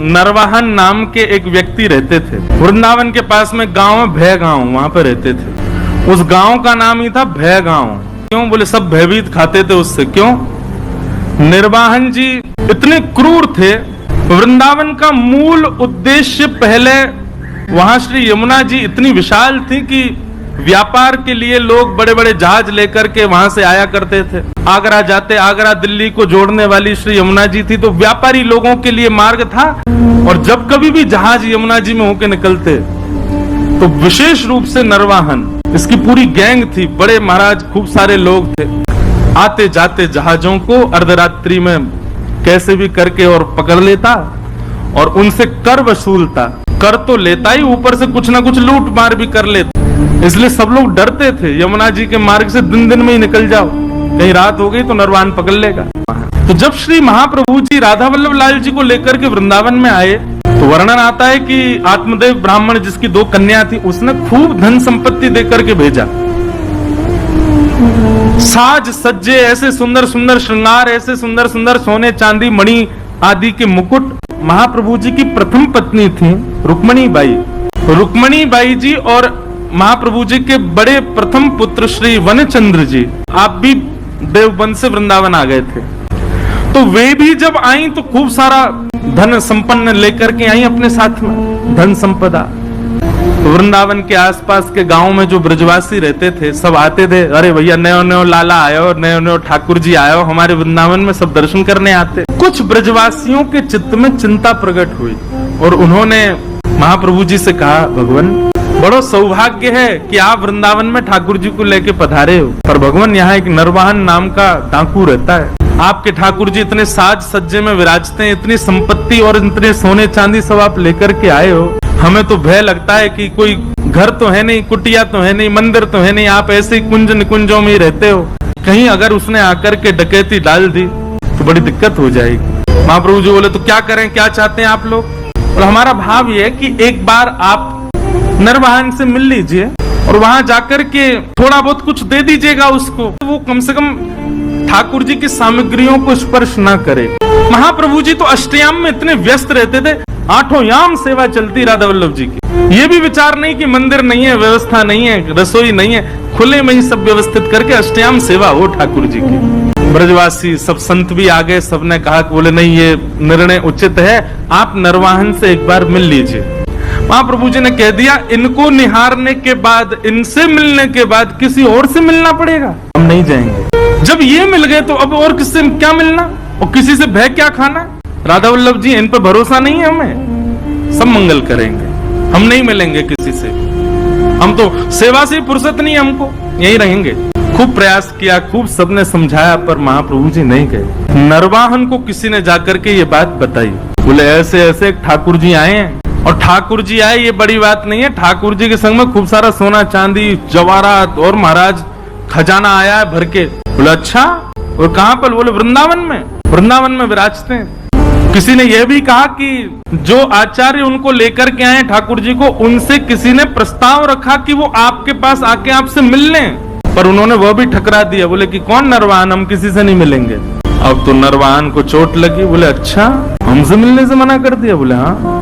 नरवाहन नाम के एक व्यक्ति रहते थे। वृंदावन के पास में गांव है भय गांव, वहां पर रहते थे। उस गांव का नाम ही था भय गांव। क्यों? बोले सब भयभीत खाते थे उससे। क्यों? निर्वाहन जी इतने क्रूर थे। वृंदावन का मूल उद्देश्य पहले वहां श्री यमुना जी इतनी विशाल थी कि व्यापार के लिए लोग बड़े बड़े जहाज लेकर के वहां से आया करते थे। आगरा जाते, आगरा दिल्ली को जोड़ने वाली श्री यमुना जी थी, तो व्यापारी लोगों के लिए मार्ग था। और जब कभी भी जहाज यमुना जी में होके निकलते तो विशेष रूप से नरवाहन, इसकी पूरी गैंग थी, बड़े महाराज खूब सारे लोग थे, आते जाते जहाजों को अर्धरात्रि में कैसे भी करके और पकड़ लेता और उनसे कर वसूलता। कर तो लेता ही, ऊपर से कुछ ना कुछ लूट मार भी कर लेता। इसलिए सब लोग डरते थे यमुना जी के मार्ग से दिन में ही निकल जाओ, कहीं रात हो गई तो नरवाहन पकड़ लेगा। तो जब श्री महाप्रभु जी राधा वल्लभ लाल जी को लेकर के वृंदावन में आए तो वर्णन आता है कि आत्मदेव ब्राह्मण जिसकी 2 कन्या थी, उसने खूब धन संपत्ति देकर के भेजा। साज सज्जे, ऐसे सुंदर सुंदर श्रृंगार, ऐसे सुंदर सुंदर सोने चांदी मणि आदि के मुकुट। महाप्रभु जी की प्रथम पत्नी थी रुक्मणी बाई। रुक्मणी बाई जी और महाप्रभु जी के बड़े प्रथम पुत्र श्री वनचंद्र जी, आप भी देवबंद से वृंदावन आ गए थे। तो वे भी जब आई तो खूब सारा धन संपन्न लेकर के आई अपने साथ में, धन संपदा। तो वृंदावन के आसपास के गांव में जो ब्रजवासी रहते थे सब आते थे, अरे भैया नयो नयो लाला आयो, नयो नयो ठाकुर जी आयो, हमारे वृंदावन में सब दर्शन करने आते। कुछ ब्रजवासियों के चित्त में चिंता प्रकट हुई और उन्होंने महाप्रभु जी से कहा, भगवान बड़ो सौभाग्य है कि आप वृंदावन में ठाकुर जी को लेके पधारे हो, पर भगवान यहाँ एक नरवाहन नाम का डाकू रहता है। आपके ठाकुर जी इतने साज सज्जे में विराजते हैं, इतनी संपत्ति और इतने सोने चांदी सब आप लेकर के आए हो, हमें तो भय लगता है कि कोई घर तो है नहीं, कुटिया तो है नहीं, मंदिर तो है नहीं, आप ऐसे ही कुंज निकुंजों में ही रहते हो, कहीं अगर उसने आकर के डकैती डाल दी तो बड़ी दिक्कत हो जाएगी। महाप्रभु जी बोले तो क्या करें, क्या चाहते हैं आप लोग? और हमारा भाव ये है कि एक बार आप नरवाहन से मिल लीजिए और वहां जाकर के थोड़ा बहुत कुछ दे दीजिएगा उसको, वो कम से कम ठाकुर जी की सामग्रियों को स्पर्श ना करे। महाप्रभु जी तो अष्टयाम में इतने व्यस्त रहते थे, 8 याम सेवा चलती राधा वल्लभ जी की। ये भी विचार नहीं कि मंदिर नहीं है, व्यवस्था नहीं है, रसोई नहीं है, खुले में ही सब व्यवस्थित करके अष्टयाम सेवा हो ठाकुर जी की। ब्रजवासी सब संत भी आ गए, सबने कहा कि बोले नहीं ये निर्णय उचित है, आप नरवाहन से एक बार मिल लीजिए। महाप्रभु जी ने कह दिया, इनको निहारने के बाद, इनसे मिलने के बाद किसी और से मिलना पड़ेगा, हम नहीं जाएंगे। जब ये मिल गए तो अब और किससे क्या मिलना और किसी से भय क्या खाना? राधा वल्लभ जी इन पर भरोसा नहीं है हमें, सब मंगल करेंगे, हम नहीं मिलेंगे किसी से, हम तो सेवा से फुर्सत नहीं, हमको यही रहेंगे। खूब प्रयास किया, खूब सबने समझाया, पर महाप्रभु जी नहीं गए। नरवाहन को किसी ने जाकर के ये बात बताई, बोले ऐसे ऐसे ठाकुर जी आए हैं। और ठाकुर जी आए ये बड़ी बात नहीं है, ठाकुर जी के संग में खूब सारा सोना चांदी जवाहरात और महाराज खजाना आया है भर के। बोले अच्छा, और कहां पर? बोले वृंदावन में, वृंदावन में विराजते हैं। किसी ने यह भी कहा कि जो आचार्य उनको लेकर के आए ठाकुर जी को, उनसे किसी ने प्रस्ताव रखा कि वो आपके पास आके आपसे मिल लें, पर उन्होंने वह भी ठकरा दिया। बोले कि कौन नरवाहन, हम किसी से नहीं मिलेंगे। अब तो नरवाहन को चोट लगी, बोले अच्छा हमसे मिलने से मना कर दिया? बोले हाँ।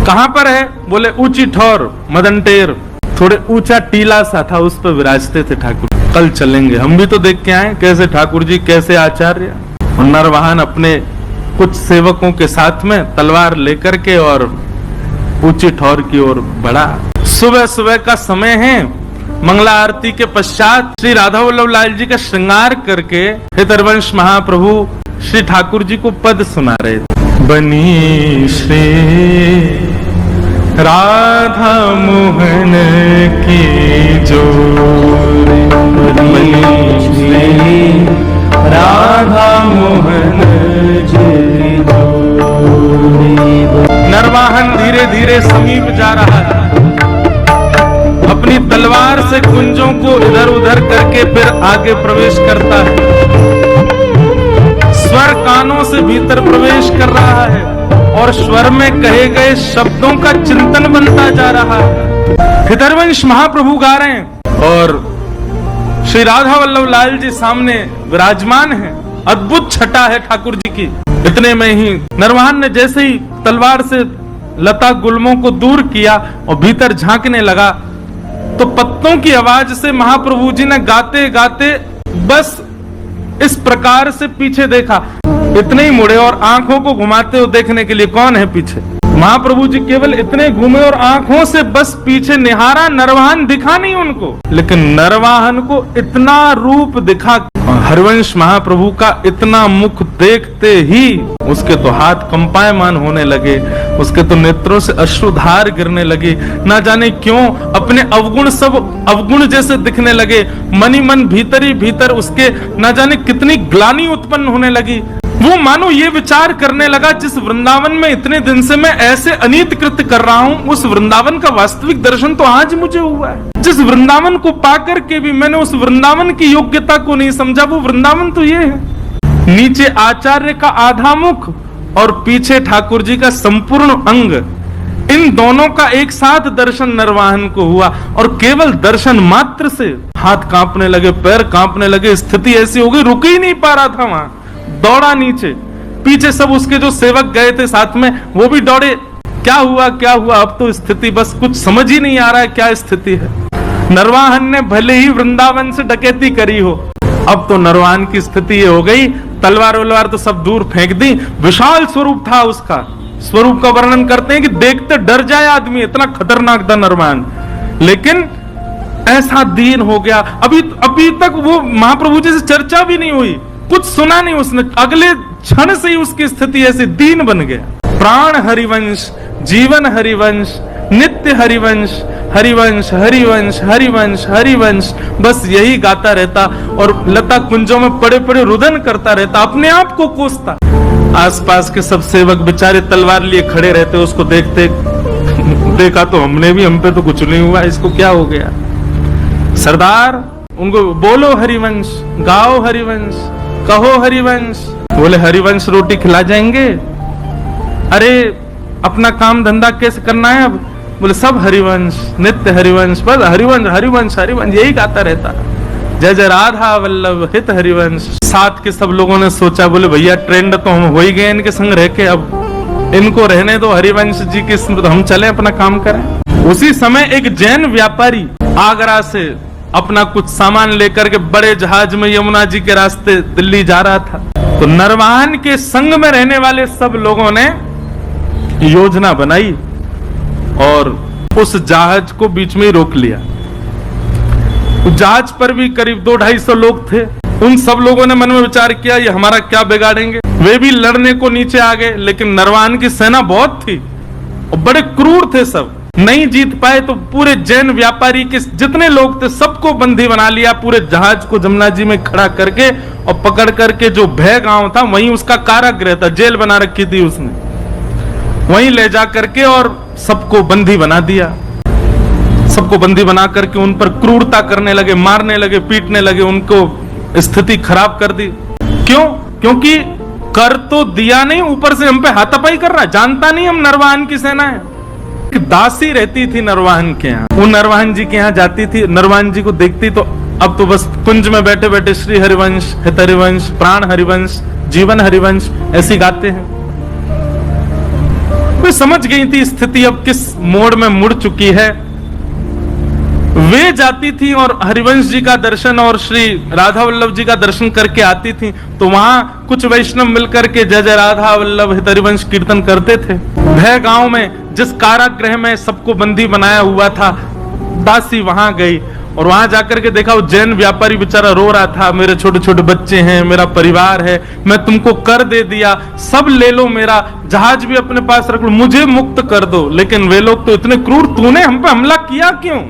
कहां पर है? बोले ऊंची ठौर मदन टेर, थोड़े ऊंचा टीला सा था, उस पर विराजते थे ठाकुर। कल चलेंगे, हम भी तो देख के आए कैसे ठाकुर जी, कैसे आचार्य। और नरवाहन अपने कुछ सेवकों के साथ में तलवार लेकर के और ऊंची ठौर की ओर बढ़ा। सुबह सुबह का समय है, मंगला आरती के पश्चात श्री राधा वल्लभ लाल जी का श्रृंगार करके हितरवंश महाप्रभु श्री ठाकुर जी को पद सुना रहे थे। बनी श्री राधा मोहन की जोड़ी, बनी श्री राधा मोहन की जोड़ी। नरवाहन धीरे धीरे समीप जा रहा था, अपनी तलवार से कुंजों को इधर उधर करके फिर आगे प्रवेश करता है। स्वर कानों से भीतर प्रवेश कर रहा है और स्वर में कहे गए शब्दों का चिंतन बनता जा रहा है। हितरवंश महाप्रभु गा रहे हैं और श्री राधा वल्लभ लाल जी सामने विराजमान है। अद्भुत छटा है ठाकुर जी की। इतने में ही नरवाहन ने जैसे ही तलवार से लता गुल्मों को दूर किया और भीतर झांकने लगा, तो पत्तों की आवाज से महाप्रभु जी ने गाते गाते बस इस प्रकार से पीछे देखा, इतने ही मुड़े और आंखों को घुमाते हुए देखने के लिए कौन है पीछे। महाप्रभु जी केवल इतने घूमे और आंखों से बस पीछे निहारा, नरवाहन दिखा नहीं उनको, लेकिन नरवाहन को इतना रूप दिखा। हरिवंश महाप्रभु का इतना मुख देखते ही उसके तो हाथ कंपायमान होने लगे, उसके तो नेत्रों से अश्रुधार गिरने लगे, ना जाने क्यों अपने अवगुण सब अवगुण जैसे दिखने लगे। मनी मन भीतर ही भीतर उसके ना जाने कितनी ग्लानि उत्पन्न होने लगी। वो मानो ये विचार करने लगा, जिस वृंदावन में इतने दिन से मैं ऐसे अनीत कृत्य कर रहा हूं, उस वृंदावन का वास्तविक दर्शन तो आज मुझे हुआ है। जिस वृंदावन को पाकर के भी मैंने उस वृंदावन की योग्यता को नहीं समझा, वो वृंदावन तो ये है। नीचे आचार्य का आधा मुख और पीछे ठाकुर जी का संपूर्ण अंग, इन दोनों का एक साथ दर्शन नरवाहन को हुआ। और केवल दर्शन मात्र से हाथ कांपने लगे, पैर कांपने लगे, स्थिति ऐसी हो गई रुक ही नहीं पा रहा था वहां, दौड़ा नीचे। पीछे सब उसके जो सेवक गए थे साथ में, वो भी दौड़े। क्या हुआ क्या हुआ, अब तो स्थिति बस कुछ समझ ही नहीं आ रहा है क्या स्थिति है। नरवाहन ने भले ही वृंदावन से डकैती करी हो, अब तो नरवाहन की स्थिति ये हो गई, तलवार वलवार तो सब दूर फेंक दी। विशाल स्वरूप था उसका, स्वरूप का वर्णन करते हैं कि देखते डर जाए आदमी, इतना खतरनाक था नरवाहन। लेकिन ऐसा दीन हो गया, अभी तक वो महाप्रभु जी से चर्चा भी नहीं हुई, कुछ सुना नहीं उसने, अगले क्षण से ही उसकी स्थिति ऐसी दीन बन गया। प्राण हरिवंश, जीवन हरिवंश, नित्य हरिवंश, हरिवंश हरिवंश हरिवंश हरिवंश, बस यही गाता रहता और लता कुंजों में पड़े पड़े रुदन करता रहता, अपने आप को कोसता। आसपास के सब सेवक बेचारे तलवार लिए खड़े रहते, उसको देखते देखा तो हमने भी, हम पे तो कुछ नहीं हुआ, इसको क्या हो गया। सरदार उनको बोलो हरिवंश, गाओ हरिवंश, कहो हरिवंश। बोले हरिवंश रोटी खिला जाएंगे, अरे अपना काम धंधा कैसे करना है अब। बोले सब हरिवंश, नित्य हरिवंश, बस हरिवंश हरिवंश हरिवंश यही गाता रहता। जय जय राधा वल्लभ हित हरिवंश। साथ के सब लोगों ने सोचा, बोले भैया ट्रेंड तो हम हो ही गए इनके संग रह के, अब इनको रहने दो, हरिवंश जी की स्मृति, हम चले अपना काम करें। उसी समय एक जैन व्यापारी आगरा से अपना कुछ सामान लेकर के बड़े जहाज में यमुना जी के रास्ते दिल्ली जा रहा था। तो नरवाहन के संग में रहने वाले सब लोगों ने योजना बनाई और उस जहाज को बीच में रोक लिया। जहाज पर भी करीब 200-250 लोग थे। उन सब लोगों ने मन में विचार किया, ये हमारा क्या बिगाड़ेंगे। वे भी लड़ने को नीचे आ गए, लेकिन नरवाहन की सेना बहुत थी और बड़े क्रूर थे, सब नहीं जीत पाए। तो पूरे जैन व्यापारी के जितने लोग थे सबको बंदी बना लिया, पूरे जहाज को जमुना जी में खड़ा करके और पकड़ करके जो भय गांव था वहीं उसका कारागृह था, जेल बना रखी थी उसने, वहीं ले जा करके और सबको बंदी बना दिया। सबको बंदी बना करके उन पर क्रूरता करने लगे, मारने लगे, पीटने लगे, उनको स्थिति खराब कर दी। क्यों? क्योंकि कर तो दिया नहीं, ऊपर से हम पे हाथापाई कर रहा, जानता नहीं हम नरवाहन की सेना है। दासी रहती थी नरवाहन के यहाँ, वो नरवाहन जी के यहाँ जाती थी, नरवाहन जी को देखती तो अब तो बस कुंज में बैठे बैठे श्री हरिवंश, हित हरिवंश, प्राण हरिवंश, जीवन हरिवंश ऐसी गाते हैं। वे समझ गई थी स्थिति अब किस मोड़ में मुड़ चुकी है। वे जाती थी और हरिवंश जी का दर्शन और श्री राधा वल्लभ जी का दर्शन करके आती थी, तो वहां कुछ वैष्णव मिलकर के जय जय राधा वल्लभ हित हरिवंश कीर्तन करते थे। भय गांव में जिस कारागृह में सबको बंदी बनाया हुआ था, दासी वहां गई और वहां जाकर के देखा वो जैन व्यापारी बेचारा रो रहा था, मेरे छोटे छोटे बच्चे हैं, मेरा परिवार है, मैं तुमको कर दे दिया, सब ले लो, मेरा जहाज भी अपने पास रख लो, मुझे मुक्त कर दो। लेकिन वे लोग तो इतने क्रूर, तूने हम पे हमला किया क्यों,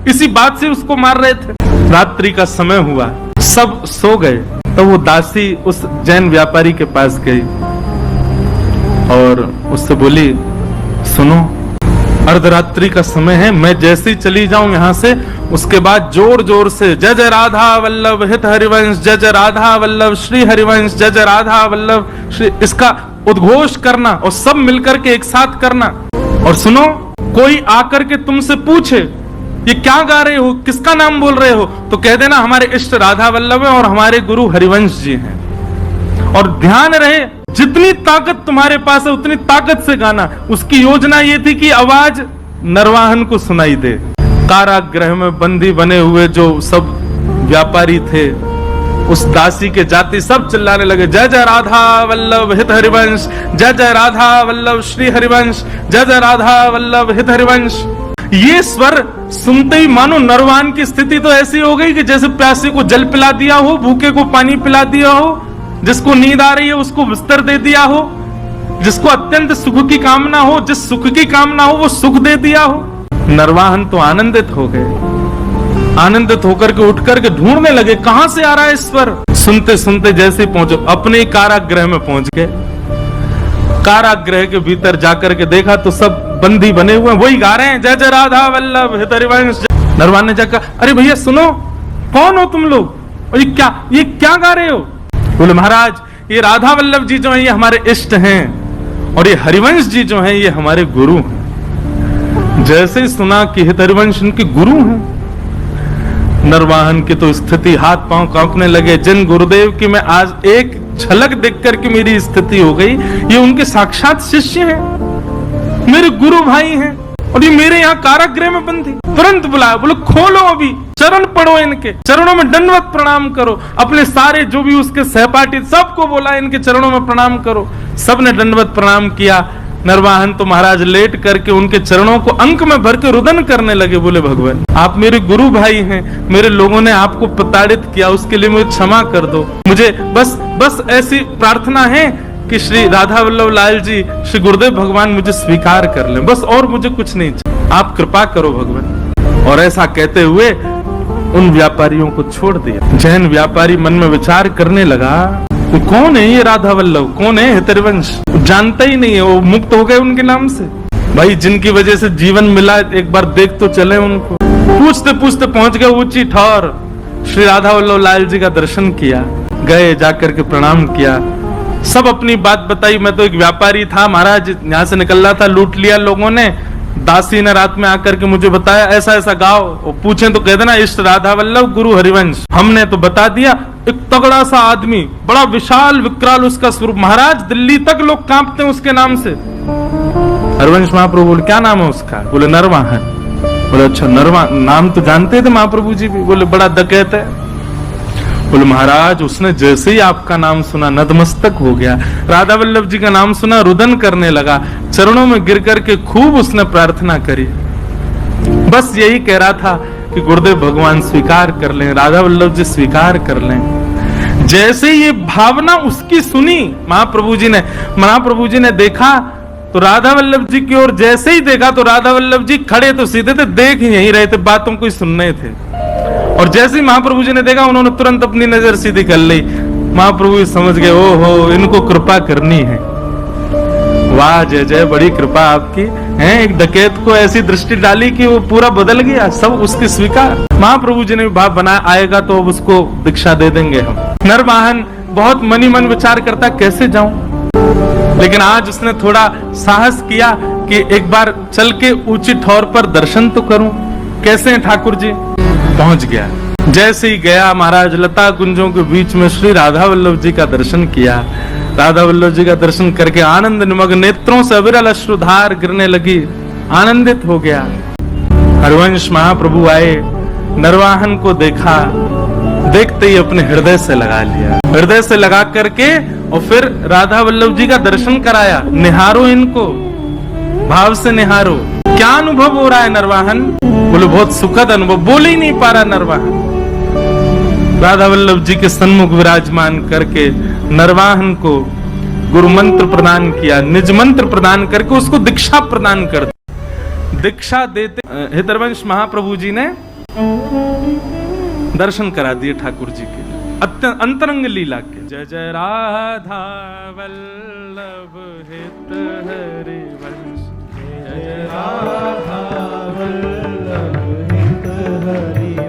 इसी बात से उसको मार रहे थे। रात्रि का समय हुआ, सब सो गए, तो वो दासी उस जैन व्यापारी के पास गई और उससे बोली, सुनो अर्धरात्रि का समय है, मैं जैसे ही चली जाऊं यहां से, उसके बाद जोर जोर से जय जय राधा वल्लभ हित हरिवंश, जय जय राधा वल्लभ श्री हरिवंश, जय जय राधा वल्लभ श्री, इसका उद्घोष करना और सब मिलकर के एक साथ करना। और सुनो, कोई आकर के तुमसे पूछे ये क्या गा रहे हो, किसका नाम बोल रहे हो, तो कह देना हमारे इष्ट राधा वल्लभ है और हमारे गुरु हरिवंश जी हैं। और ध्यान रहे जितनी ताकत तुम्हारे पास है उतनी ताकत से गाना। उसकी योजना ये थी कि आवाज नरवाहन को सुनाई दे। कारागृह में बंदी बने हुए जो सब व्यापारी थे, उस दासी के जाति सब चिल्लाने लगे, जय जय राधा वल्लभ हित हरिवंश, जय जय राधा वल्लभ श्री हरिवंश, जय जय राधा वल्लभ हित हरिवंश। ये स्वर सुनते ही मानो नरवाहन की स्थिति तो ऐसी हो गई कि जैसे प्यासे को जल पिला दिया हो, भूखे को पानी पिला दिया हो, जिसको नींद आ रही है उसको बिस्तर दे दिया हो, जिसको अत्यंत सुख की कामना हो, जिस सुख की कामना हो वो सुख दे दिया हो। नरवाहन तो आनंदित हो गए। आनंदित होकर के उठ करके ढूंढने लगे कहां से आ रहा है स्वर। सुनते सुनते जैसे पहुंचे अपने कारागृह में पहुंच गए। कारागृह के भीतर जाकर के देखा तो सब बंदी बने हुए वही गा रहे हैं, जय जय राधा वल्लभ हित हरिवंश। नरवाहन ने जाकर, अरे भैया सुनो, कौन हो तुम लोग, और ये क्या गा रहे हो? बोले महाराज ये राधा वल्लभ जी जो है ये हमारे इष्ट हैं, और ये हरिवंश जी जो है ये हमारे गुरु हैं। जैसे ही सुना कि हित हरिवंश उनके गुरु हैं, नरवाहन की तो स्थिति हाथ पांव कांपने लगे। जिन गुरुदेव की मैं आज एक झलक देख करके मेरी स्थिति हो गई, ये उनके साक्षात शिष्य हैं, मेरे गुरु भाई हैं, और ये मेरे यहाँ कारागृह में बंदी। तुरंत बुलाया, बोलो खोलो, अभी चरण पढ़ो, इनके चरणों में दंडवत प्रणाम करो। अपने सारे जो भी उसके सहपाठी सबको बोला इनके चरणों में प्रणाम करो। सबने दंडवत प्रणाम किया। नरवाहन तो महाराज लेट करके उनके चरणों को अंक में भर के रुदन करने लगे। बोले भगवान आप मेरे गुरु भाई हैं, मेरे लोगों ने आपको प्रताड़ित किया, उसके लिए मुझे क्षमा कर दो। मुझे बस ऐसी प्रार्थना है कि श्री राधा वल्लभ लाल जी, श्री गुरुदेव भगवान मुझे स्वीकार कर लें, बस और मुझे कुछ नहीं चाहिए, आप कृपा करो भगवान। और ऐसा कहते हुए उन व्यापारियों को छोड़ दिया। जैन व्यापारी मन में विचार करने लगा तो कौन है ये राधा वल्लभ, कौन है हित हरिवंश, जानता ही नहीं है, वो मुक्त हो गए उनके नाम से। भाई जिनकी वजह से जीवन मिला, एक बार देख तो चले उनको। पूछते पूछते पहुंच गए ऊंची ठौर, श्री राधा वल्लभ लाल जी का दर्शन किया, गए जाकर के प्रणाम किया, सब अपनी बात बताई। मैं तो एक व्यापारी था महाराज, यहाँ से निकल रहा था, लूट लिया लोगों ने। दासी ने रात में आकर के मुझे बताया ऐसा ऐसा गाओ, और पूछे तो कह देना इष्ट राधा वल्लभ गुरु हरिवंश। हमने तो बता दिया। एक तगड़ा सा आदमी, बड़ा विशाल विकराल उसका स्वरूप, महाराज दिल्ली तक लोग कांपते हैं उसके नाम से। हरिवंश महाप्रभु बोले क्या नाम है उसका? बोले नरवाहन। बोले अच्छा नरवाहन नाम तो जानते थे महाप्रभु जी भी? बोले बड़ा डकैत है। बोले महाराज उसने जैसे ही आपका नाम सुना नतमस्तक हो गया, राधा वल्लभ जी का नाम सुना रुदन करने लगा, चरणों में गिर करके खूब उसने प्रार्थना करी। बस यही कह रहा था कि गुरुदेव भगवान स्वीकार कर लें, राधा वल्लभ जी स्वीकार कर लें। जैसे ये भावना उसकी सुनी महाप्रभु जी ने देखा तो राधा वल्लभ जी की ओर जैसे ही देखा तो राधा वल्लभ जी खड़े तो सीधे थे, देख यही रहे थे, बातों को ही सुन रहे थे। और जैसे ही महाप्रभु जी ने देखा उन्होंने तुरंत अपनी नजर सीधी कर ली। महाप्रभु समझ गए ओहो इनको कृपा करनी है। वाह जय जय, बड़ी कृपा आपकी है। एक डकैत को ऐसी दृष्टि डाली कि वो पूरा बदल गया, सब उसकी स्वीकार। महाप्रभु जी ने भी भाव बनाया आएगा तो अब उसको दीक्षा दे देंगे हम। नरवाहन बहुत मनी मन विचार करता कैसे जाऊं, लेकिन आज उसने थोड़ा साहस किया कि एक बार चल के ऊंची ठौर पर दर्शन तो करूं। कैसे हैं ठाकुर जी? पहुंच गया। जैसे ही गया महाराज लता कुंजों के बीच में श्री राधा वल्लभ जी का दर्शन किया। राधा वल्लभ जी का दर्शन करके आनंद निमग्न नेत्रों से अविरल अश्रुधार गिरने लगी, आनंदित हो गया। हरिवंश महाप्रभु आए, नरवाहन को देखा, देखते ही अपने हृदय से लगा लिया, हृदय से लगा करके और फिर राधा वल्लभ जी का दर्शन कराया। निहारो इनको, भाव से निहारो। क्या अनुभव हो रहा है नरवाहन? बोले बहुत सुखद अनुभव। बोल ही नहीं पा रहा नरवाहन। राधा वल्लभ जी के सन्मुख विराजमान करके नरवाहन को गुरु मंत्र प्रदान किया, निज मंत्र प्रदान करके उसको दीक्षा प्रदान कर दी। दीक्षा देते हित हरिवंश महाप्रभु जी ने दर्शन करा दिए ठाकुर जी के अत्यंत अंतरंग लीला के। जय जय राधा वल्लभ हित हरिवंश, जय जय राधा वल्लभ हित हरिवंश।